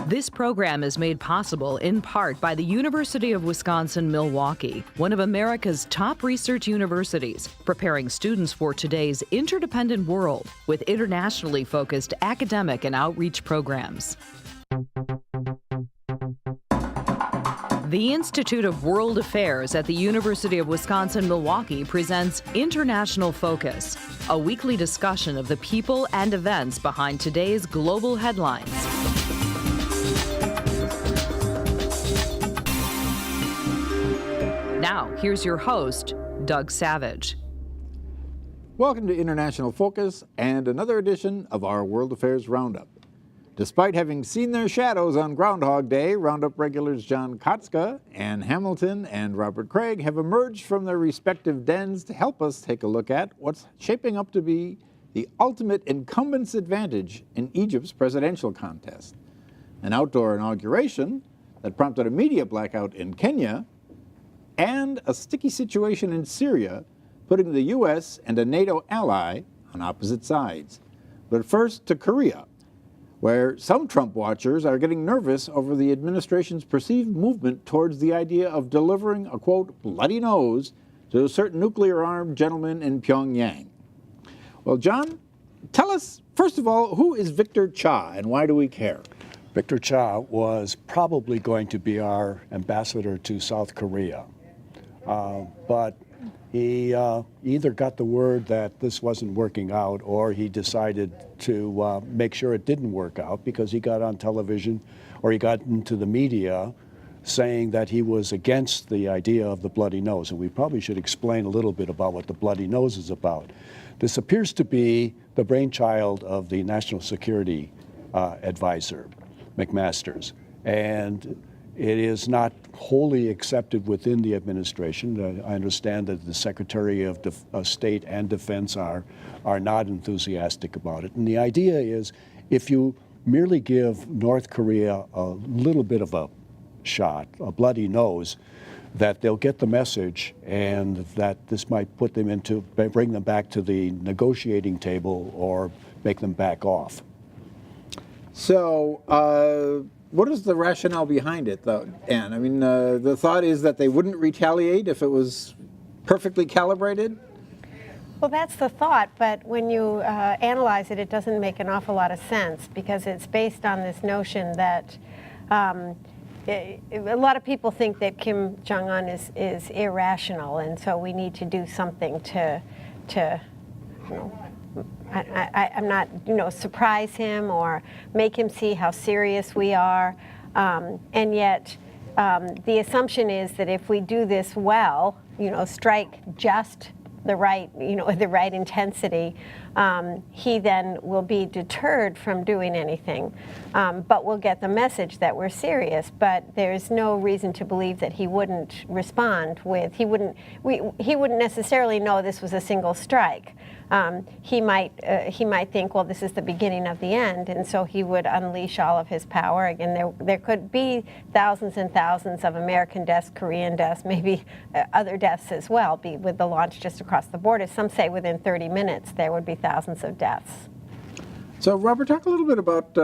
This program is made possible in part by the University of Wisconsin-Milwaukee, one of America's top research universities, preparing students for today's interdependent world with internationally focused academic and outreach programs. The Institute of World Affairs at the University of Wisconsin-Milwaukee presents International Focus, a weekly discussion of the people and events behind today's global headlines. Now, here's your host, Doug Savage. Welcome to International Focus and another edition of our World Affairs Roundup. Despite having seen their shadows on Groundhog Day, Roundup regulars John Katzka and Hamilton and Robert Kraig have emerged from their respective dens to help us take a look at what's shaping up to be the ultimate incumbent's advantage in Egypt's presidential contest. An outdoor inauguration that prompted a media blackout in Kenya, and a sticky situation in Syria, putting the U.S. and a NATO ally on opposite sides. But first to Korea, where some Trump watchers are getting nervous over the administration's perceived movement towards the idea of delivering a, quote, bloody nose to a certain nuclear-armed gentleman in Pyongyang. Well, John, tell us, first of all, who is Victor Cha and why do we care? Victor Cha was probably going to be our ambassador to South Korea. But he either got the word that this wasn't working out or he decided to make sure it didn't work out because he got on television or he got into the media saying that he was against the idea of the bloody nose. And we probably should explain a little bit about what the bloody nose is about. This appears to be the brainchild of the National Security Advisor, McMaster's. And it is not wholly accepted within the administration. I understand that the Secretary of State and Defense are not enthusiastic about it. And the idea is if you merely give North Korea a little bit of a shot, a bloody nose, that they'll get the message and that this might put them bring them back to the negotiating table or make them back off. So, what is the rationale behind it, though, Ann? I mean, the thought is that they wouldn't retaliate if it was perfectly calibrated? Well, that's the thought, but when you analyze it, it doesn't make an awful lot of sense because it's based on this notion that a lot of people think that Kim Jong-un is irrational, and so we need to do something to you know, I'm not, surprise him or make him see how serious we are. And yet, the assumption is that if we do this well, strike just the right, the right intensity, he then will be deterred from doing anything. But we'll get the message that we're serious. But there's no reason to believe that he wouldn't respond with, he wouldn't necessarily know this was a single strike. He might think, well, this is the beginning of the end, and so he would unleash all of his power. Again, there could be thousands and thousands of American deaths, Korean deaths, maybe other deaths as well, with the launch just across the border. Some say within 30 minutes there would be thousands of deaths. So, Robert, talk a little bit about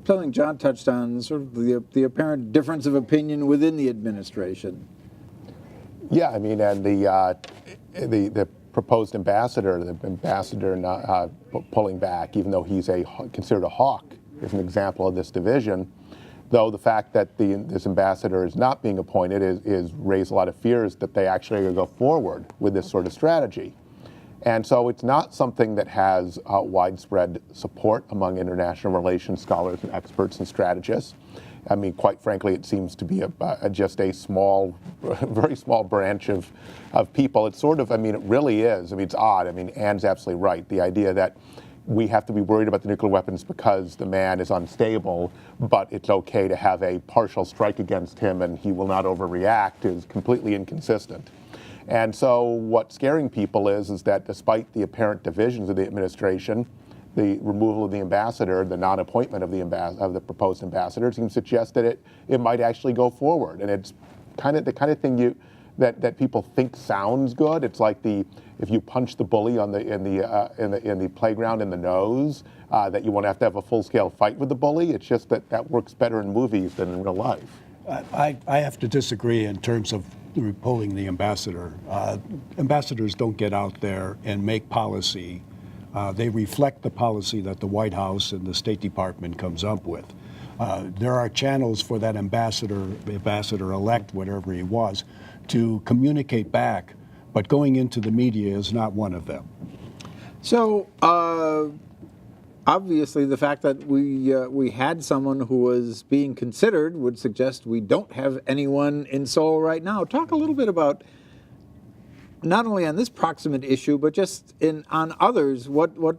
something John touched on, sort of the apparent difference of opinion within the administration. Yeah, I mean, and the proposed ambassador, not pulling back, even though he's considered a hawk, is an example of this division. Though the fact that this ambassador is not being appointed is raised a lot of fears that they actually are going to go forward with this sort of strategy. And so it's not something that has widespread support among international relations scholars and experts and strategists. I mean, quite frankly, it seems to be just a small, very small branch of people. It's sort of, I mean, it really is. I mean, it's odd. I mean, Ann's absolutely right. The idea that we have to be worried about the nuclear weapons because the man is unstable, but it's okay to have a partial strike against him and he will not overreact is completely inconsistent. And so what's scaring people is that despite the apparent divisions of the administration, the removal of the ambassador, the non-appointment of the proposed ambassador, seems to suggest that it might actually go forward. And it's the kind of thing that people think sounds good. It's like if you punch the bully in the playground in the nose, that you won't have to have a full-scale fight with the bully. It's just that works better in movies than in real life. I have to disagree in terms of repulling the ambassador. Ambassadors don't get out there and make policy. They reflect the policy that the White House and the State Department comes up with. There are channels for that ambassador-elect, whatever he was, to communicate back, but going into the media is not one of them. So, obviously, the fact that we had someone who was being considered would suggest we don't have anyone in Seoul right now. Talk a little bit about not only on this proximate issue, but just on others. What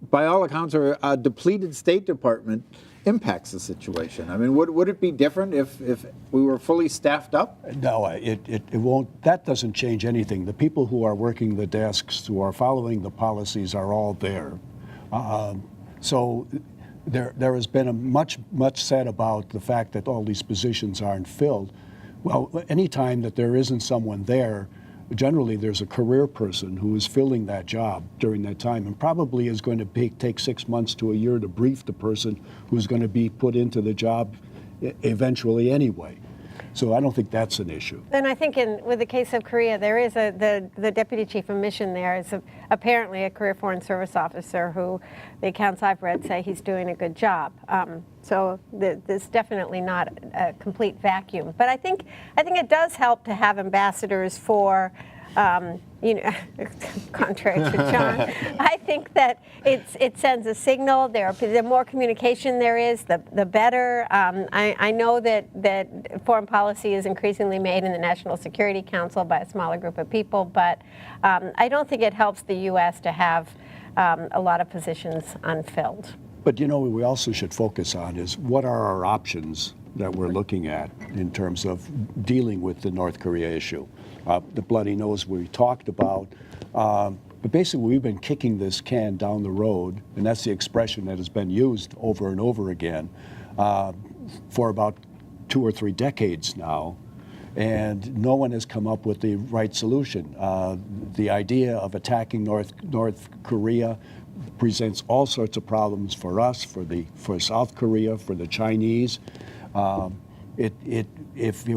by all accounts are a depleted State Department impacts the situation. I mean, would it be different if we were fully staffed up? No, it won't. That doesn't change anything. The people who are working the desks, who are following the policies, are all there. So there has been much said about the fact that all these positions aren't filled. Well, any time that there isn't someone there, generally there's a career person who is filling that job during that time, and probably is going to take 6 months to a year to brief the person who's going to be put into the job eventually anyway. So I don't think that's an issue. And I think with the case of Korea, there is the deputy chief of mission there is apparently a career foreign service officer who the accounts I've read say he's doing a good job. So there's definitely not a complete vacuum. But I think it does help to have ambassadors for, contrary to John, I think that it sends a signal. The more communication there is, the better. I know that foreign policy is increasingly made in the National Security Council by a smaller group of people, but I don't think it helps the U.S. to have a lot of positions unfilled. But what we also should focus on is what are our options that we're looking at in terms of dealing with the North Korea issue. The bloody nose we talked about, but basically we've been kicking this can down the road, and that's the expression that has been used over and over again for about 2 or 3 decades now, and no one has come up with the right solution. The idea of attacking North Korea presents all sorts of problems for us, for South Korea, for the Chinese. If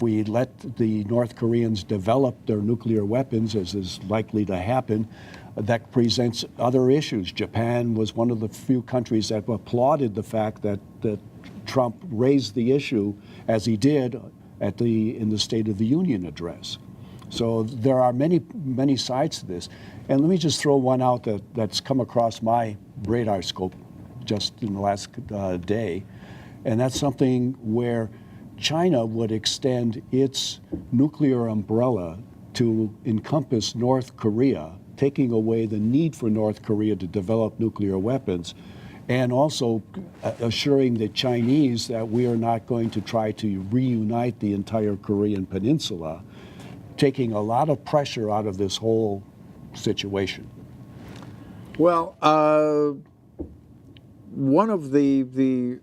we let the North Koreans develop their nuclear weapons, as is likely to happen, that presents other issues. Japan was one of the few countries that applauded the fact that Trump raised the issue as he did in the State of the Union address. So there are many sides to this. And let me just throw one out that's come across my radar scope just in the last day. And that's something where China would extend its nuclear umbrella to encompass North Korea, taking away the need for North Korea to develop nuclear weapons, and also assuring the Chinese that we are not going to try to reunite the entire Korean peninsula, taking a lot of pressure out of this whole situation. Well, one of the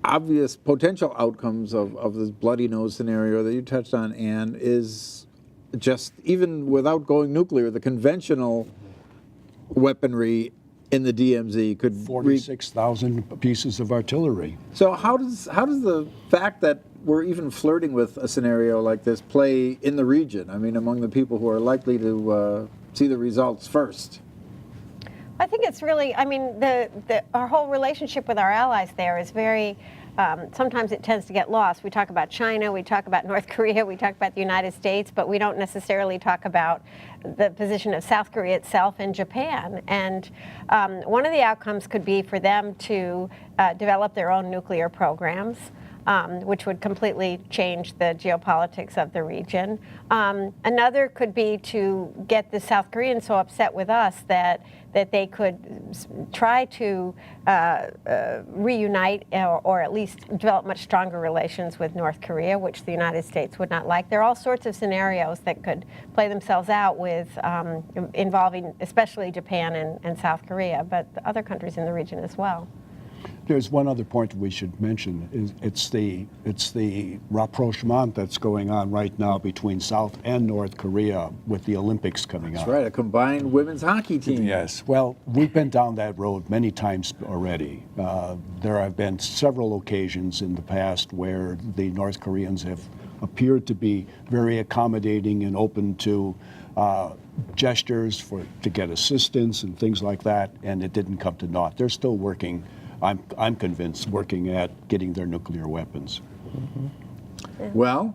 obvious potential outcomes of this bloody nose scenario that you touched on, Ann, is just, even without going nuclear, the conventional weaponry in the DMZ could 46,000 pieces of artillery. So how does the fact that we're even flirting with a scenario like this play in the region? I mean, among the people who are likely to see the results first. I think it's really, our whole relationship with our allies there is very, sometimes it tends to get lost. We talk about China, we talk about North Korea, we talk about the United States, but we don't necessarily talk about the position of South Korea itself and Japan. And one of the outcomes could be for them to develop their own nuclear programs, which would completely change the geopolitics of the region. Another could be to get the South Koreans so upset with us that they could try to reunite or at least develop much stronger relations with North Korea, which the United States would not like. There are all sorts of scenarios that could play themselves out with involving especially Japan and South Korea, but other countries in the region as well. There's one other point we should mention. It's the rapprochement that's going on right now between South and North Korea with the Olympics coming up. That's right, a combined women's hockey team. Yes. Well, we've been down that road many times already. There have been several occasions in the past where the North Koreans have appeared to be very accommodating and open to gestures to get assistance and things like that, and it didn't come to naught. They're still working. I'm convinced, working at getting their nuclear weapons. Mm-hmm. Well,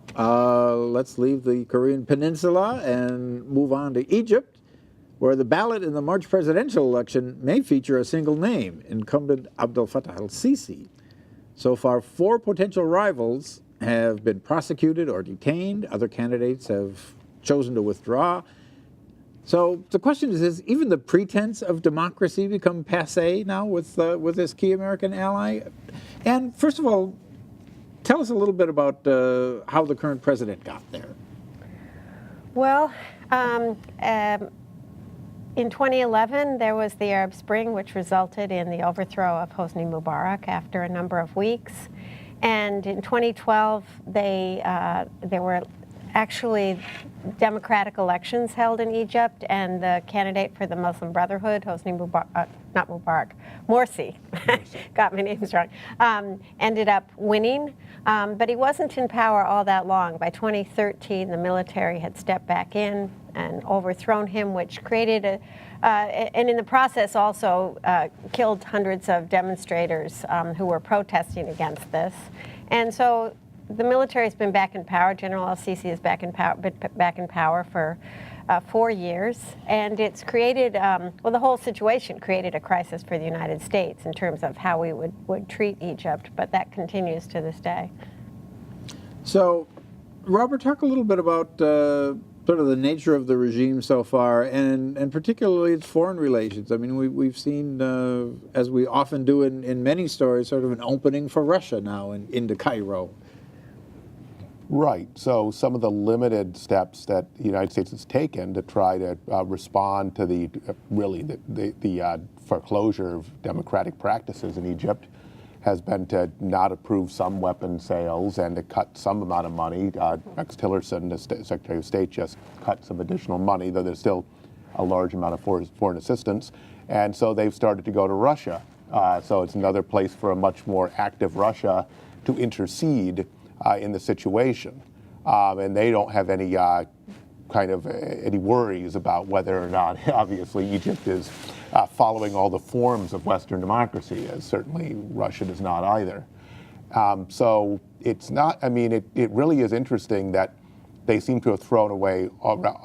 let's leave the Korean Peninsula and move on to Egypt, where the ballot in the March presidential election may feature a single name, incumbent Abdel Fattah al-Sisi. So far, 4 potential rivals have been prosecuted or detained. Other candidates have chosen to withdraw. So the question is even the pretense of democracy become passé now with this key American ally? And first of all, tell us a little bit about how the current president got there. Well, in 2011, there was the Arab Spring, which resulted in the overthrow of Hosni Mubarak after a number of weeks. And in 2012, there were actually democratic elections held in Egypt, and the candidate for the Muslim Brotherhood, Hosni Mubarak, Morsi, got my names wrong, ended up winning, but he wasn't in power all that long. By 2013, the military had stepped back in and overthrown him, which created and in the process also killed hundreds of demonstrators who were protesting against this. And so the military's been back in power. General al-Sisi is been back in power for 4 years, and it's created, well, the whole situation created a crisis for the United States in terms of how we would treat Egypt, but that continues to this day. So, Robert, talk a little bit about sort of the nature of the regime so far, and particularly its foreign relations. I mean, we've seen, as we often do in many stories, sort of an opening for Russia now into Cairo. Right. So some of the limited steps that the United States has taken to try to respond to the foreclosure of democratic practices in Egypt has been to not approve some weapon sales and to cut some amount of money. Rex Tillerson, the Secretary of State, just cut some additional money, though there's still a large amount of foreign assistance. And so they've started to go to Russia. So it's another place for a much more active Russia to intercede in the situation, and they don't have any any worries about whether or not, obviously, Egypt is following all the forms of Western democracy, as certainly Russia does not either. So it's not. I mean, it really is interesting that they seem to have thrown away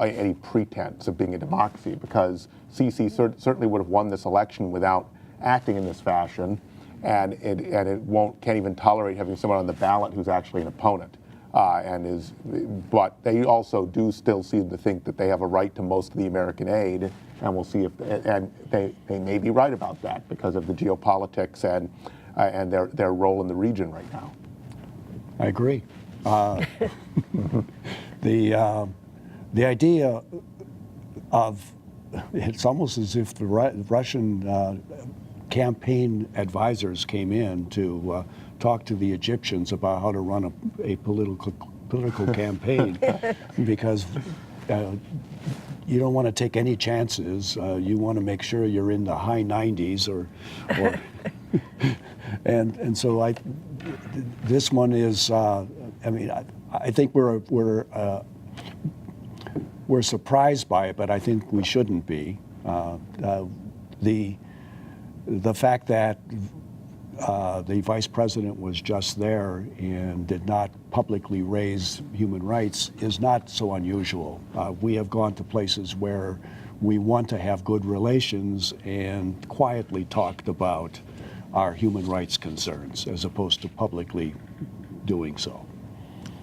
any pretense of being a democracy, because Sisi certainly would have won this election without acting in this fashion. And it can't even tolerate having someone on the ballot who's actually an opponent, but they also do still seem to think that they have a right to most of the American aid, and we'll see and they may be right about that because of the geopolitics and their role in the region right now. I agree. The idea of it's almost as if the Russian campaign advisors came in to talk to the Egyptians about how to run a political campaign, because you don't want to take any chances. You want to make sure you're in the high 90s or and so this one is. I mean, I think we're surprised by it, but I think we shouldn't be. The fact that the vice president was just there and did not publicly raise human rights is not so unusual. We have gone to places where we want to have good relations and quietly talked about our human rights concerns as opposed to publicly doing so.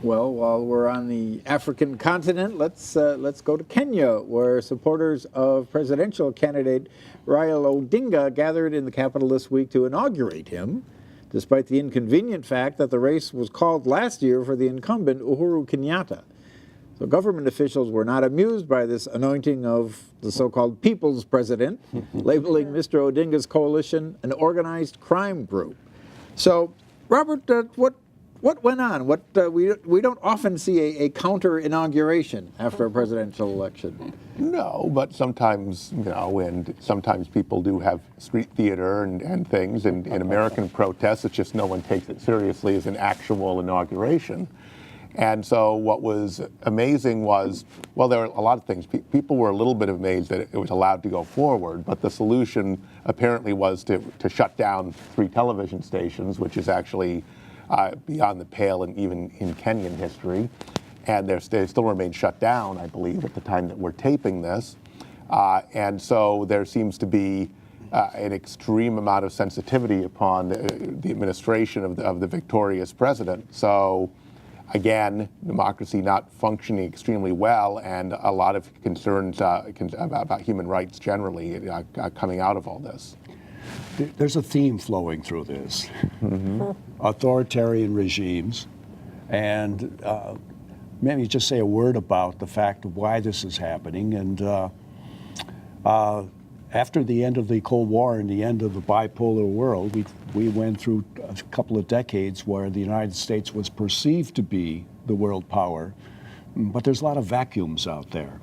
Well, while we're on the African continent, let's go to Kenya, where supporters of presidential candidate Raila Odinga gathered in the capital this week to inaugurate him, despite the inconvenient fact that the race was called last year for the incumbent Uhuru Kenyatta. So government officials were not amused by this anointing of the so-called people's president, labeling Mr. Odinga's coalition an organized crime group. So, Robert, what went on? We don't often see a counter inauguration after a presidential election. No, but sometimes, and sometimes people do have street theater and things. And in American protests, it's just no one takes it seriously as an actual inauguration. And so what was amazing was, well, there were a lot of things. People were a little bit amazed that it was allowed to go forward, but the solution apparently was to shut down 3 television stations, which is actually beyond the pale and even in Kenyan history. And they still remain shut down, I believe, at the time that we're taping this. And so there seems to be an extreme amount of sensitivity upon the administration of the victorious president. So again, democracy not functioning extremely well, and a lot of concerns about human rights generally coming out of all this. There's a theme flowing through this. Authoritarian regimes, and maybe just say a word about the fact of why this is happening. And after the end of the Cold War and the end of the bipolar world, we went through a couple of decades where the United States was perceived to be the world power, but there's a lot of vacuums out there.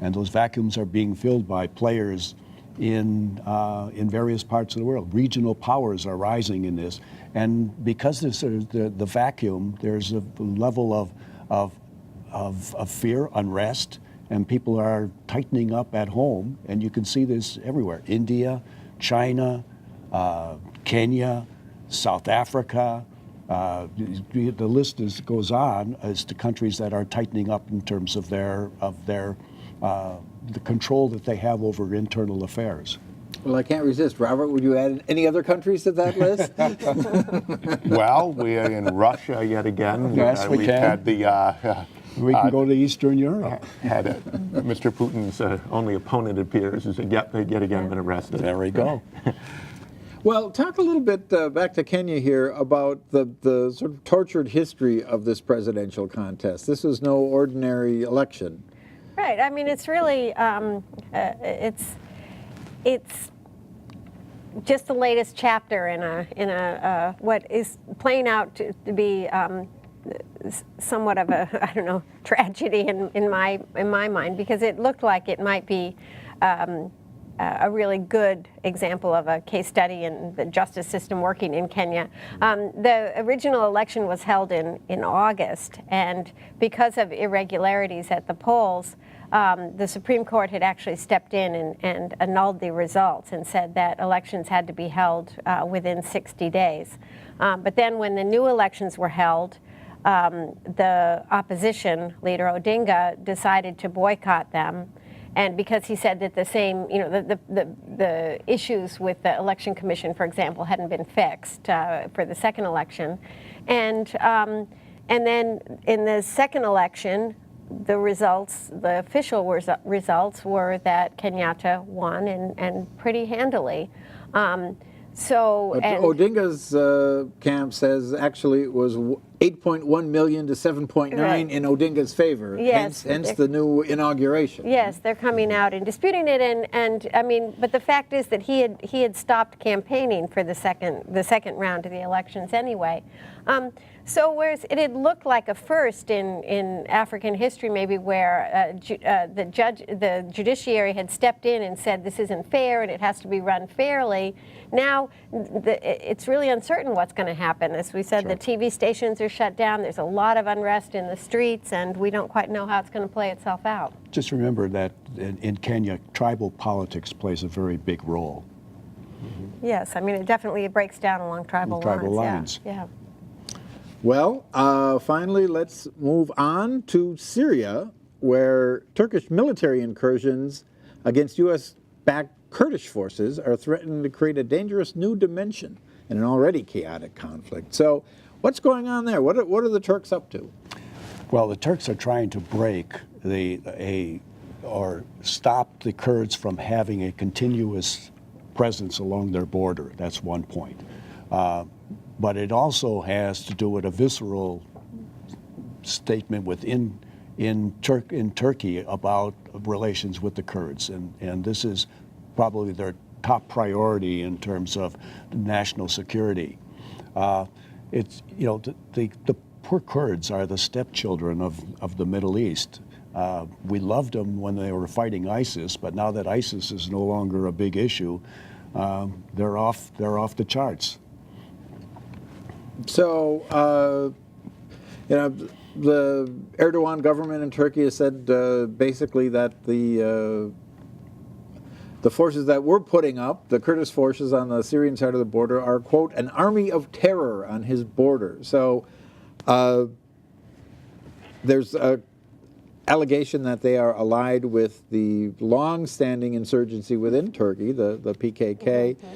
And those vacuums are being filled by players in various parts of the world. Regional powers are rising in this. And because there's the vacuum, there's a level of fear, unrest, and people are tightening up at home, and you can see this everywhere. India, China, Kenya, South Africa, the list goes on as to countries that are tightening up in terms of the control that they have over internal affairs. Well, I can't resist. Robert, would you add any other countries to that list? Well, we are in Russia yet again. Yes, we we've can. had the We can go to Eastern Europe. had Mr. Putin's only opponent appears has yet again been arrested. There we go. Well, talk a little bit back to Kenya here about the sort of tortured history of this presidential contest. This was no ordinary election. Right. I mean, it's really it's just the latest chapter in a what is playing out to be somewhat of a, I don't know, tragedy in my mind, because it looked like it might be a really good example of a case study in the justice system working in Kenya. The original election was held in August, and because of irregularities at the polls, the Supreme Court had actually stepped in and annulled the results and said that elections had to be held within 60 days. But then when the new elections were held, the opposition leader Odinga decided to boycott them, and because he said that the same, the issues with the election commission, for example, hadn't been fixed for the second election, and then in the second election, the results, the official results were that Kenyatta won and pretty handily. But Odinga's camp says actually it was 8.1 million to 7.9 Right. in Odinga's favor. Yes. Hence the new inauguration. Yes, they're coming out and disputing it, and I mean, but the fact is that he had stopped campaigning for the second round of the elections anyway. So whereas it had looked like a first in African history, maybe, where the judiciary had stepped in and said this isn't fair and it has to be run fairly. Now it's really uncertain what's going to happen. As we said, Sure. the TV stations are shut down. There's a lot of unrest in the streets, and we don't quite know how it's going to play itself out. Just remember that in Kenya, tribal politics plays a very big role. Yes, I mean, it definitely breaks down along tribal lines. Yeah. Well, finally, let's move on to Syria, where Turkish military incursions against U.S.-backed Kurdish forces are threatening to create a dangerous new dimension in an already chaotic conflict. So what's going on there? What are the Turks up to? Well, the Turks are trying to break or stop the Kurds from having a continuous presence along their border. That's one point. But it also has to do with a visceral statement in Turkey about relations with the Kurds, and this is probably their top priority in terms of national security. It's, you know, the poor Kurds are the stepchildren of the Middle East. We loved them when they were fighting ISIS, but now that ISIS is no longer a big issue, they're off the charts. So, you know, the Erdogan government in Turkey has said basically that the forces that we're putting up, the Kurdish forces on the Syrian side of the border, are, quote, an army of terror on his border. So there's a allegation that they are allied with the long-standing insurgency within Turkey, the PKK. Mm-hmm.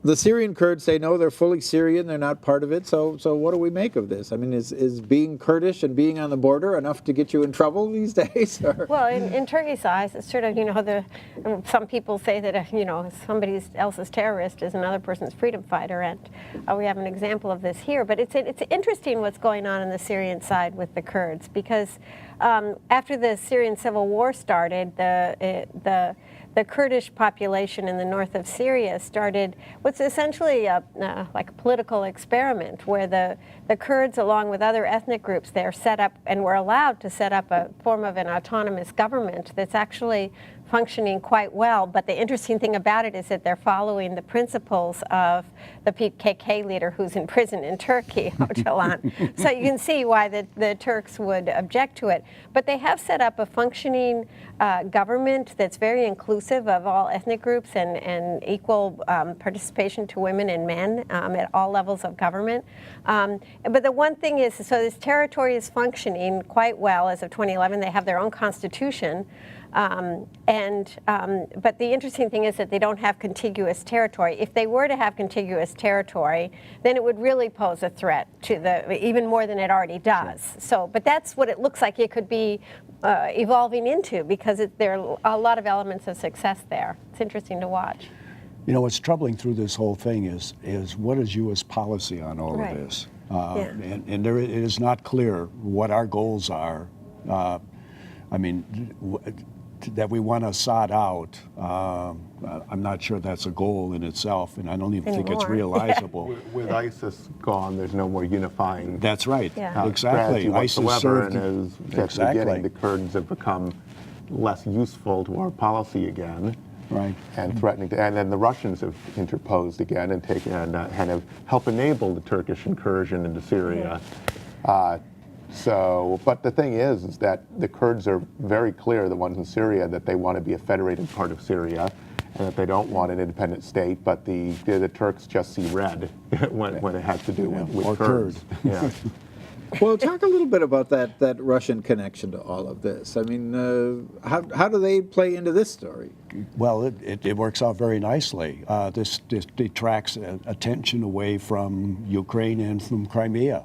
The Syrian Kurds say no, they're fully Syrian, they're not part of it. So what do we make of this? I mean, is being Kurdish and being on the border enough to get you in trouble these days? Or? Well, in Turkey's eyes, it's sort of, you know, some people say that, you know, somebody else's terrorist is another person's freedom fighter, and we have an example of this here. But it's interesting what's going on the Syrian side with the Kurds, because after the Syrian civil war started, the Kurdish population in the north of Syria started what's essentially like a political experiment, where the Kurds, along with other ethnic groups there, set up and were allowed to set up a form of an autonomous government that's actually functioning quite well. But the interesting thing about it is that they're following the principles of the PKK leader who's in prison in Turkey, Öcalan. So you can see why the Turks would object to it. But they have set up a functioning government that's very inclusive of all ethnic groups and equal participation to women and men at all levels of government. But the one thing is, so this territory is functioning quite well as of 2011. They have their own constitution. But the interesting thing is that they don't have contiguous territory. If they were to have contiguous territory, then it would really pose a threat to even more than it already does. Sure. So, but that's what it looks like it could be evolving into, because there are a lot of elements of success there. It's interesting to watch. You know, what's troubling through this whole thing is what is U.S. policy on all of this? And there, it is not clear what our goals are. I mean, that we want to sod out, I'm not sure that's a goal in itself, and I don't even think it's realizable. With ISIS gone, there's no more unifying. That's right. Exactly. ISIS served. And as beginning, the Kurds have become less useful to our policy again. Right. And threatening to, and then the Russians have interposed again and taken and have helped enable the Turkish incursion into Syria. But the thing is that the Kurds are very clear, the ones in Syria, that they want to be a federated part of Syria, and that they don't want an independent state. But the Turks just see red when it has to do with Kurds. Yeah. Well, talk a little bit about that Russian connection to all of this. I mean, how do they play into this story? Well, it works out very nicely. This detracts attention away from Ukraine and from Crimea.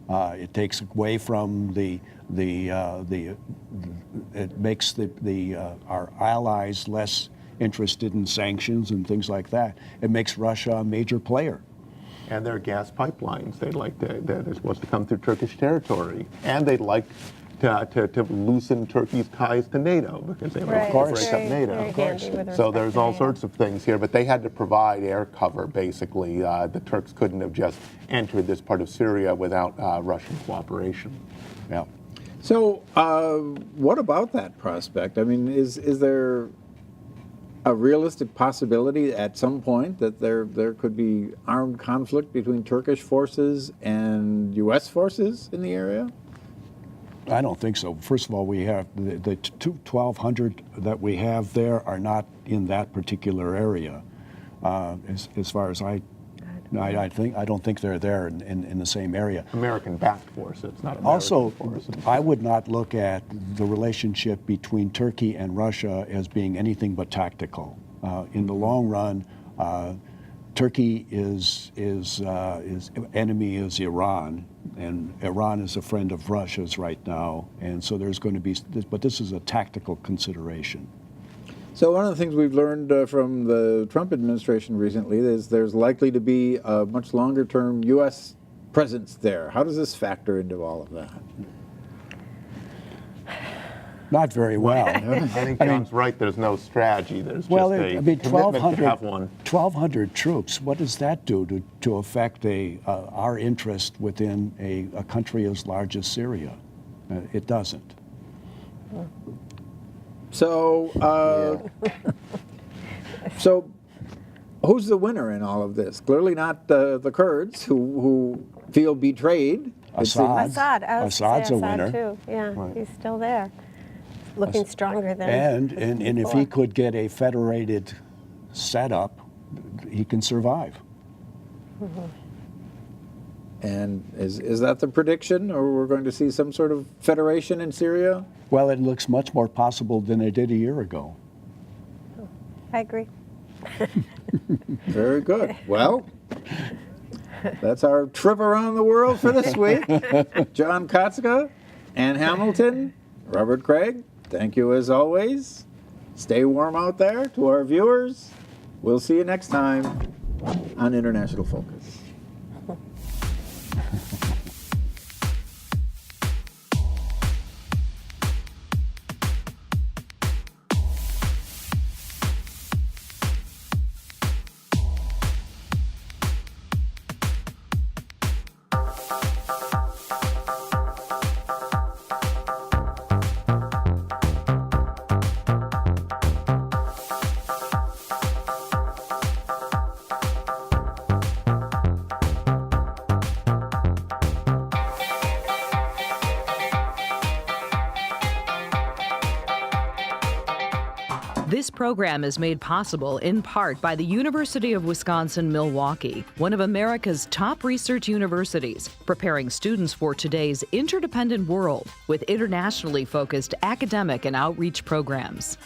It takes away from it makes our allies less interested in sanctions and things like that. It makes Russia a major player. And their gas pipelines, they're supposed to come through Turkish territory, and they'd like to loosen Turkey's ties to NATO, because they want to break up NATO. So there's all sorts of things here, but they had to provide air cover, basically. The Turks couldn't have just entered this part of Syria without Russian cooperation. Yeah. So what about that prospect? I mean, is there a realistic possibility at some point that there could be armed conflict between Turkish forces and U.S. forces in the area? I don't think so. First of all, we have the 1,200 that we have there are not in that particular area. As far as I don't think they're there in the same area. American-backed forces, not American also, forces. I would not look at the relationship between Turkey and Russia as being anything but tactical. In the long run, Turkey is enemy is Iran, and Iran is a friend of Russia's right now, and so there's going to be, but this is a tactical consideration. So one of the things we've learned from the Trump administration recently is there's likely to be a much longer-term U.S. presence there. How does this factor into all of that? Not very well. I think John's right. There's no strategy. There's Well, just a I mean, commitment to have one. 1,200 troops, what does that do to affect our interest within a country as large as Syria? It doesn't. So, so who's the winner in all of this? Clearly not the Kurds who feel betrayed. Assad. I would say Assad's a Assad winner. too. Yeah, he's still there, looking stronger than. And if he could get a federated setup, he can survive. And is that the prediction, or we're going to see some sort of federation in Syria? Well, it looks much more possible than it did a year ago. I agree. Very good. Well, that's our trip around the world for this week. John Katzka, Ann Hamilton, Robert Kraig, thank you as always. Stay warm out there. To our viewers, we'll see you next time on International Focus. This program is made possible in part by the University of Wisconsin-Milwaukee, one of America's top research universities, preparing students for today's interdependent world with internationally focused academic and outreach programs.